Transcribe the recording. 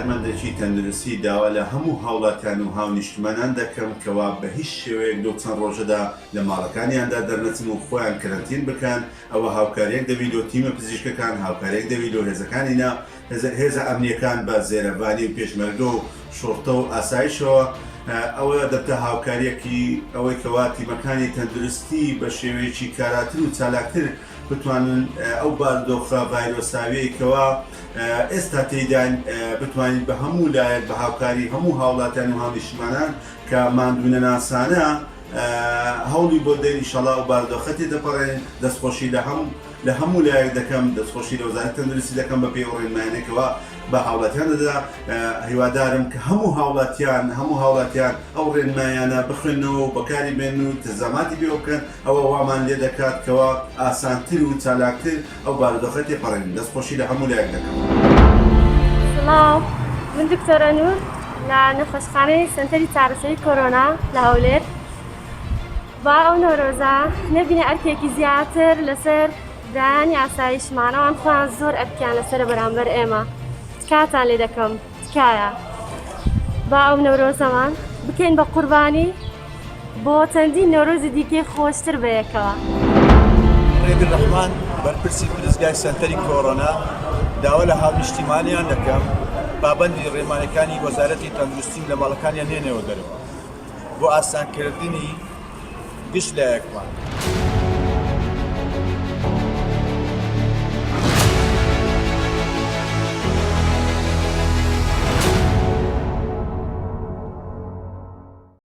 کارمەندێکی تەندروستی داوا لە هەموو هاوڵاتیان و هاونیشتمانان دەکەم کەوا بە هیچ شێوەیەک لەو چەند ڕۆژەدا لە ماڵەکانیاندا دەرنەچن و خۆیان کەرەنتین بکەن. ئەوە هاوکاریەک دەبێت و تیمە پزیشکەکان هاوکاریەک دەبێت و هێزەکانینا هێزە ئەمنیەکان بە زێرەبانی و پێشمەرگە و شۆرتە و ئاسایشەوە. ئەوە دەبتە هاوکاریەکی ئەوەی کەوا تیمەکانی تەندروستی بە شێوەیەکی کاراتر و چالاکتر بتوانن ئەو بارودۆخە ڤایرۆساوەیەکەوە ئێستا تێدان بتوانین بە هەموو لایەک بە هاوکاری هەموو هاوڵاتیان و هاونیشتمانان کە ماندوونە ناسانە هەوڵی بۆ دەین ئینشەڵا و بارودۆخە تێدەپەڕێن. دەستخۆشی لە هەموو لایەک دەکەم، دەستخۆشی لە وەزارەتی تەندروستی دەکەم بە پێی ڕێنمایانێکەوە بە هاوڵاتیان دەدا. هیوادارم کە هەموو هاوڵاتیان ئەو ڕێنمایانە بخوێنەوە و بەکاری بێن و تزاماتی پێ بکەن. ئەوە وامان لێ دەکات کەوا ئاسانتر و چالاکتر ئەو بارودۆخە تێپەڕێن. دەستخۆشی لە هەموو لایەک دەکەم. سڵاو، من دکتۆرە نور لە نەخۆشخانەی سنتەری چارەسەری کۆرۆنا لە هەولێر. با ئەو نۆرۆزە نەبینە ئەرکێکی زیاتر لەسەر دایانی ئاسایشمانەوان خۆیان زۆر ئەرکیان لەسەر بەرامبەر ئێمە. تکاتان لێ دەکەم، تکایە با ئەو نۆرۆزەمان بکەین بە قوربانی بۆ چەندین نۆرۆزی دیکەی خۆشتر بەیەکەوە. ڕێبی ڕەحمان بەرپرسی پرزگای سنتەری کۆرۆنا داوا لە هاونیشتیمانیان دەکەم پابەندی ڕێمانەکانی وەزارەتی تەندروستی لە ماڵەکانیان نێنەوە دەرەوە بۆ ئاسانکردنی گشت لایەکمان.